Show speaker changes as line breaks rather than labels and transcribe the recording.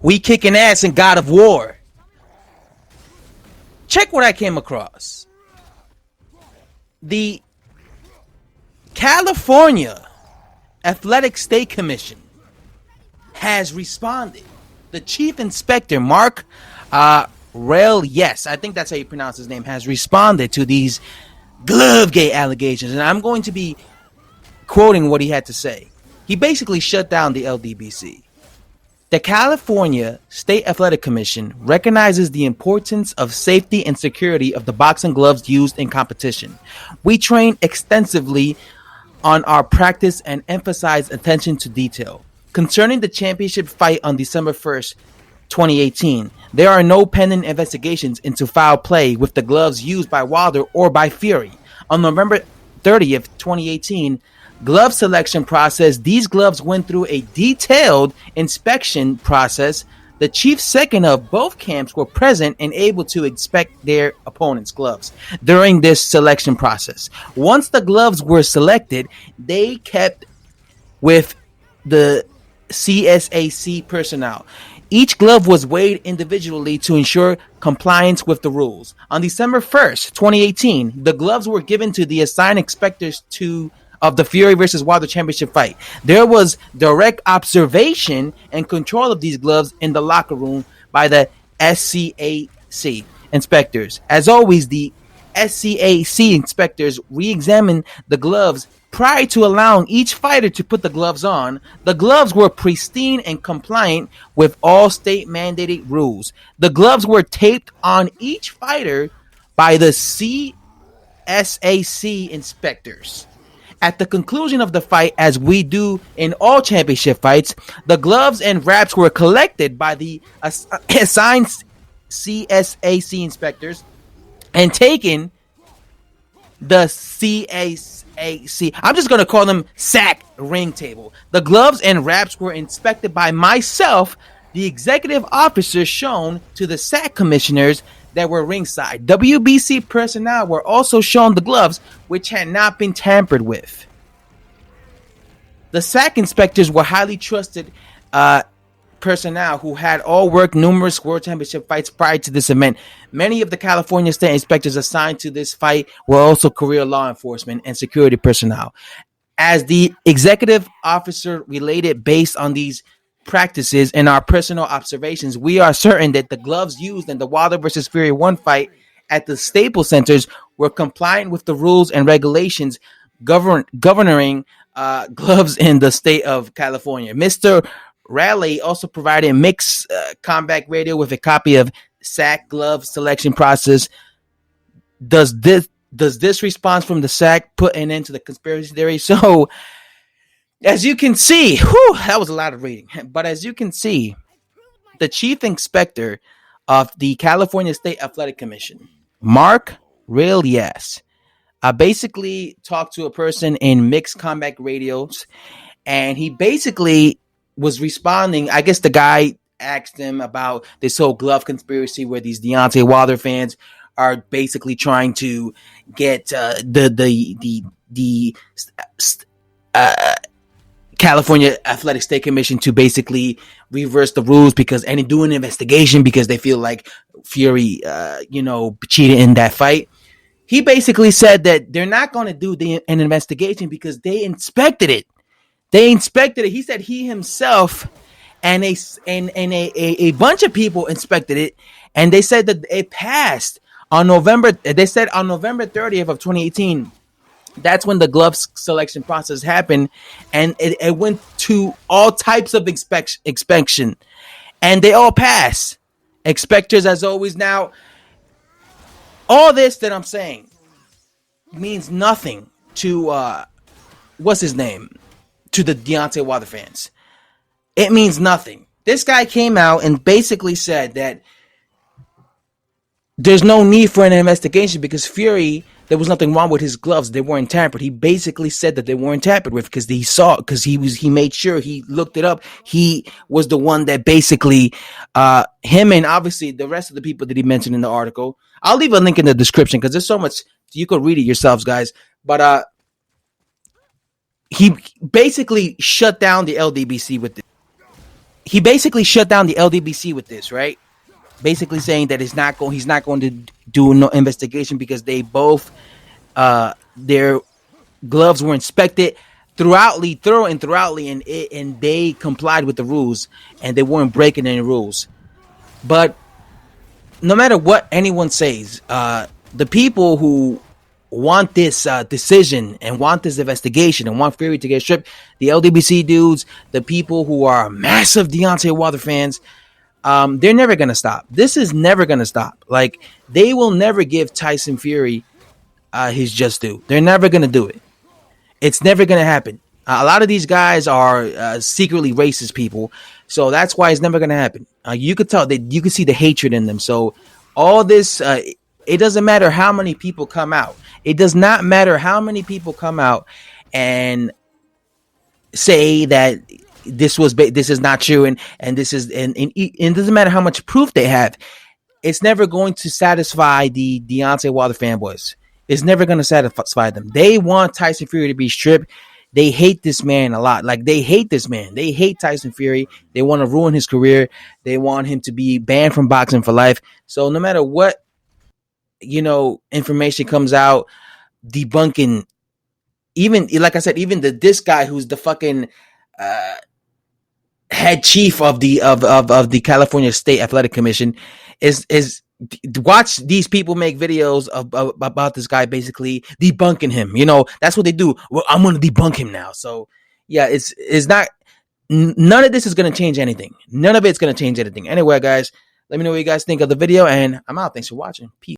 We kicking ass in God of War. Check what I came across. The California Athletic State Commission has responded. The chief inspector, Mark yes, I think that's how you pronounce his name, has responded to these Glovegate allegations. And I'm going to be quoting what he had to say. He basically shut down the LDBC. The California State Athletic Commission recognizes the importance of safety and security of the boxing gloves used in competition. We train extensively on our practice and emphasize attention to detail. Concerning the championship fight on December 1st, 2018, there are no pending investigations into foul play with the gloves used by Wilder or by Fury. On November 30th, 2018, glove selection process, these gloves went through a detailed inspection process. The chief second of both camps were present and able to inspect their opponent's gloves during this selection process. Once the gloves were selected, they kept with the CSAC personnel. Each glove was weighed individually to ensure compliance with the rules. On December 1st, 2018, the gloves were given to the assigned inspectors of the Fury versus Wilder championship fight. There was direct observation and control of these gloves in the locker room by the SCAC inspectors. As always, the SCAC inspectors re-examined the gloves prior to allowing each fighter to put the gloves on. The gloves were pristine and compliant with all state mandated rules. The gloves were taped on each fighter by the CSAC inspectors. At the conclusion of the fight, as we do in all championship fights, the gloves and wraps were collected by the assigned CSAC inspectors and taken the CSAC. I'm just going to call them SAC ring table. The gloves and wraps were inspected by myself, the executive officer, shown to the SAC commissioners that were ringside. WBC personnel were also shown the gloves, which had not been tampered with. The SAC inspectors were highly trusted personnel who had all worked numerous World Championship fights prior to this event. Many of the California state inspectors assigned to this fight were also career law enforcement and security personnel. As the executive officer related, based on these practices and our personal observations, we are certain that the gloves used in the Wilder versus Fury 1 fight at the Staples Centers were compliant with the rules and regulations governing gloves in the state of California. Mr. Raleigh also provided Mixed Combat Radio with a copy of SAC glove selection process. Does this response from the SAC put an end to the conspiracy theory? So, as you can see, that was a lot of reading. But as you can see, the chief inspector of the California State Athletic Commission, Mark yes, basically talked to a person in Mixed Combat Radios, and he basically was responding. I guess the guy asked him about this whole glove conspiracy where these Deontay Wilder fans are basically trying to get the California Athletic State Commission to basically reverse the rules and do an investigation because they feel like Fury, cheated in that fight. He basically said that they're not going to do an investigation because they inspected it. He said he himself and a bunch of people inspected it, and they said that it passed on November 30th of 2018. That's when the glove selection process happened, and it went to all types of inspection, and they all pass. Inspectors, as always. Now, all this that I'm saying means nothing to what's his name, to the Deontay Wilder fans. It means nothing. This guy came out and basically said that there's no need for an investigation because Fury, there was nothing wrong with his gloves. They weren't tampered. He basically said that they weren't tampered with because he made sure he looked it up. He was the one that basically, him and obviously the rest of the people that he mentioned in the article. I'll leave a link in the description because there's so much, you could read it yourselves, guys. But he basically shut down the LDBC with this. he basically shut down the LDBC with this, right? Basically saying that he's not going to do no investigation because they both their gloves were inspected thoroughly, and they complied with the rules, and they weren't breaking any rules. But no matter what anyone says, the people who want this decision and want this investigation and want Fury to get stripped, the LDBC dudes, the people who are massive Deontay Wilder fans, they're never gonna stop. This is never gonna stop. Like, they will never give Tyson Fury his just due. They're never gonna do it. It's never gonna happen. A lot of these guys are secretly racist people, so that's why it's never gonna happen. You could tell that, you could see the hatred in them. So all this, it doesn't matter how many people come out. It does not matter how many people come out and say that this is not true, and this is, and it doesn't matter how much proof they have. It's never going to satisfy the Deontay Wilder fanboys. It's never going to satisfy them. They want Tyson Fury to be stripped. They hate this man a lot. Like, they hate this man. They hate Tyson Fury. They want to ruin his career. They want him to be banned from boxing for life. So no matter what, information comes out debunking, even, like I said, even this guy who's the fucking head chief of the California State Athletic Commission is watch these people make videos about this guy basically debunking him. That's what they do. Well, I'm going to debunk him now. So yeah, it's not, none of this is going to change anything. None of it's going to change anything. Anyway, guys, let me know what you guys think of the video, and I'm out. Thanks for watching. Peace.